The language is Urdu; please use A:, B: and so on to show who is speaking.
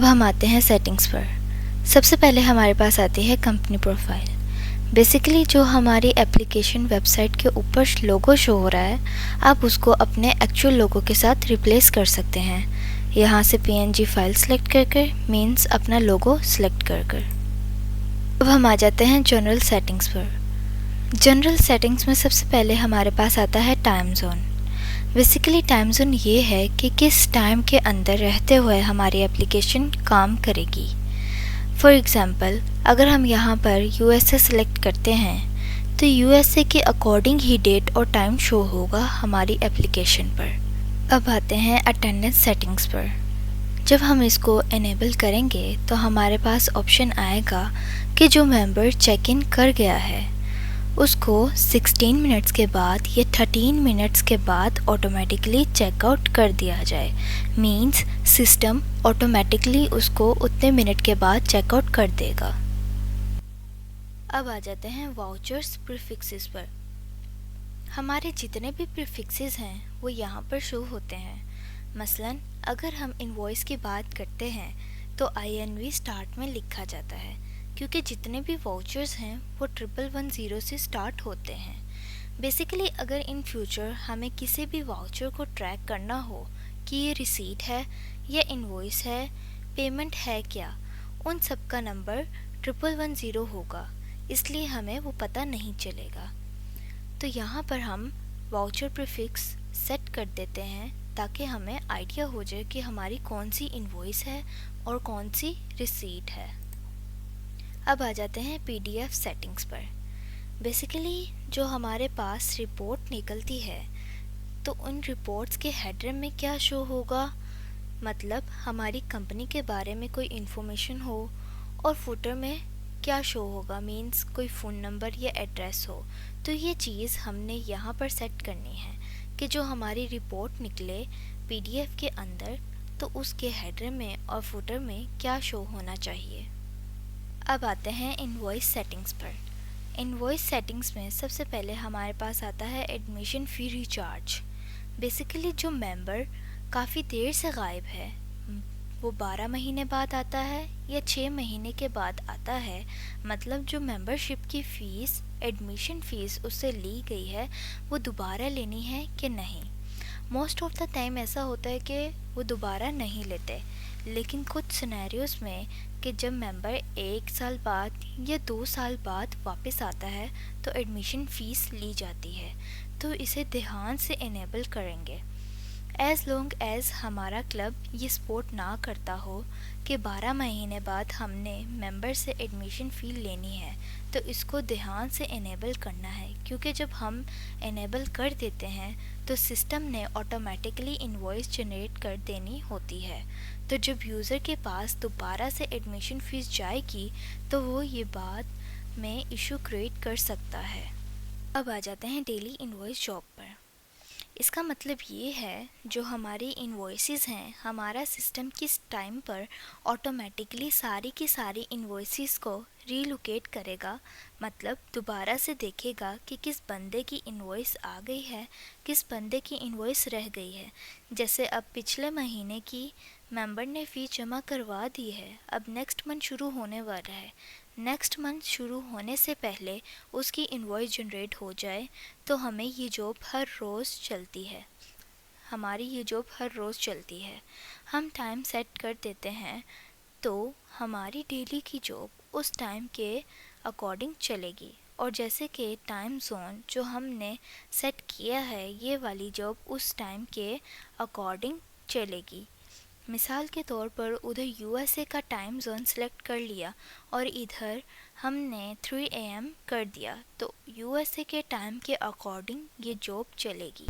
A: اب ہم آتے ہیں سیٹنگز پر۔ سب سے پہلے ہمارے پاس آتی ہے کمپنی پروفائل۔ بیسیکلی جو ہماری اپلیکیشن ویب سائٹ کے اوپر لوگو شو ہو رہا ہے، آپ اس کو اپنے ایکچوئل لوگو کے ساتھ ریپلیس کر سکتے ہیں، یہاں سے PNG فائل سلیکٹ کر کر، مینس اپنا لوگو سلیکٹ کر کر۔ اب ہم آ جاتے ہیں جنرل سیٹنگز پر۔ جنرل سیٹنگز میں سب سے پہلے ہمارے پاس آتا ہے time zone. Basically time zone یہ ہے کہ کس ٹائم کے اندر رہتے ہوئے ہماری اپلیکیشن کام کرے گی۔ فار ایگزامپل، اگر ہم یہاں پر USA سلیکٹ کرتے ہیں تو USA کے اکارڈنگ ہی ڈیٹ اور ٹائم شو ہوگا ہماری اپلیکیشن پر۔ اب آتے ہیں اٹینڈنس سیٹنگز پر۔ جب ہم اس کو انیبل کریں گے تو ہمارے پاس آپشن آئے گا کہ جو ممبر چیک ان کر گیا ہے اس کو 16 منٹس کے بعد یا 13 منٹس کے بعد آٹومیٹکلی چیک آؤٹ کر دیا جائے، مینس سسٹم آٹومیٹکلی اس کو اتنے منٹ کے بعد چیک آؤٹ کر دے گا۔ اب آ جاتے ہیں واؤچرز پریفکسز پر۔ ہمارے جتنے بھی پریفکسز ہیں وہ یہاں پر شو ہوتے ہیں۔ مثلا اگر ہم انوائس کی بات کرتے ہیں تو INV سٹارٹ میں لکھا جاتا ہے، کیونکہ جتنے بھی واؤچرز ہیں وہ 1110 سے سٹارٹ ہوتے ہیں۔ بیسیکلی اگر ان فیوچر ہمیں کسی بھی واؤچر کو ٹریک کرنا ہو کہ یہ ریسیٹ ہے یا انوائس ہے، پیمنٹ ہے کیا، ان سب کا نمبر 1110 ہوگا، اس لیے ہمیں وہ پتہ نہیں چلے گا۔ تو یہاں پر ہم واؤچر پریفکس سیٹ کر دیتے ہیں تاکہ ہمیں آئیڈیا ہو جائے کہ ہماری کون سی انوائس ہے اور کون سی ریسیٹ ہے۔ اب آ جاتے ہیں PDF سیٹنگز پر۔ بیسیکلی جو ہمارے پاس رپورٹ نکلتی ہے تو ان رپورٹس کے ہیڈر میں کیا شو ہوگا، مطلب ہماری کمپنی کے بارے میں کوئی انفارمیشن ہو، اور فوٹر میں کیا شو ہوگا، مینس کوئی فون نمبر یا ایڈریس ہو۔ تو یہ چیز ہم نے یہاں پر سیٹ کرنی ہے کہ جو ہماری رپورٹ نکلے PDF کے اندر تو اس کے ہیڈر میں اور فوٹر میں کیا شو ہونا چاہیے۔ اب آتے ہیں انوائس سیٹنگز پر۔ انوائس سیٹنگز میں سب سے پہلے ہمارے پاس آتا ہے ایڈمیشن فی ریچارج۔ بیسیکلی جو ممبر کافی دیر سے غائب ہے، وہ 12 مہینے بعد آتا ہے یا 6 مہینے کے بعد آتا ہے، مطلب جو ممبرشپ کی فیس، ایڈمیشن فیس اس سے لی گئی ہے وہ دوبارہ لینی ہے کہ نہیں۔ موسٹ آف دا ٹائم ایسا ہوتا ہے کہ وہ دوبارہ نہیں لیتے، لیکن کچھ سینیریوز میں کہ جب ممبر 1 سال بعد یا 2 سال بعد واپس آتا ہے تو ایڈمیشن فیس لی جاتی ہے، تو اسے دھیان سے انیبل کریں گے۔ ایز لانگ ایز ہمارا کلب یہ سپورٹ نہ کرتا ہو کہ 12 مہینے بعد ہم نے ممبر سے ایڈمیشن فی لینی ہے تو اس کو دھیان سے انیبل کرنا ہے، کیونکہ جب ہم انیبل کر دیتے ہیں تو سسٹم نے آٹومیٹکلی انوائس جنریٹ کر دینی ہوتی ہے، تو جب یوزر کے پاس دوبارہ سے ایڈمیشن فیس جائے گی تو وہ یہ بعد میں ایشو کریٹ کر سکتا ہے۔ اب آ جاتے ہیں ڈیلی انوائس جاب پر۔ اس کا مطلب یہ ہے جو ہماری انوائسز ہیں، ہمارا سسٹم کس ٹائم پر آٹومیٹکلی ساری کی ساری انوائسز کو ری لوکیٹ کرے گا، مطلب دوبارہ سے دیکھے گا کہ کس بندے کی انوائس آ گئی ہے، کس بندے کی انوائس رہ گئی ہے۔ جیسے اب پچھلے مہینے کی ممبر نے فی جمع کروا دی ہے، اب نیکسٹ منتھ شروع ہونے والا ہے، نیکسٹ منتھ شروع ہونے سے پہلے اس کی انوائس جنریٹ ہو جائے تو ہمیں یہ جاب ہر روز چلتی ہے، ہماری یہ جاب ہر روز چلتی ہے۔ ہم ٹائم سیٹ کر دیتے ہیں تو ہماری ڈیلی کی جاب اس ٹائم کے اکارڈنگ چلے گی، اور جیسے کہ ٹائم زون جو ہم نے سیٹ کیا ہے یہ والی جاب اس ٹائم کے اکارڈنگ چلے گی۔ مثال کے طور پر ادھر USA کا ٹائم زون سلیکٹ کر لیا اور ادھر ہم نے 3 AM کر دیا تو USA کے ٹائم کے اکارڈنگ یہ جاب چلے گی۔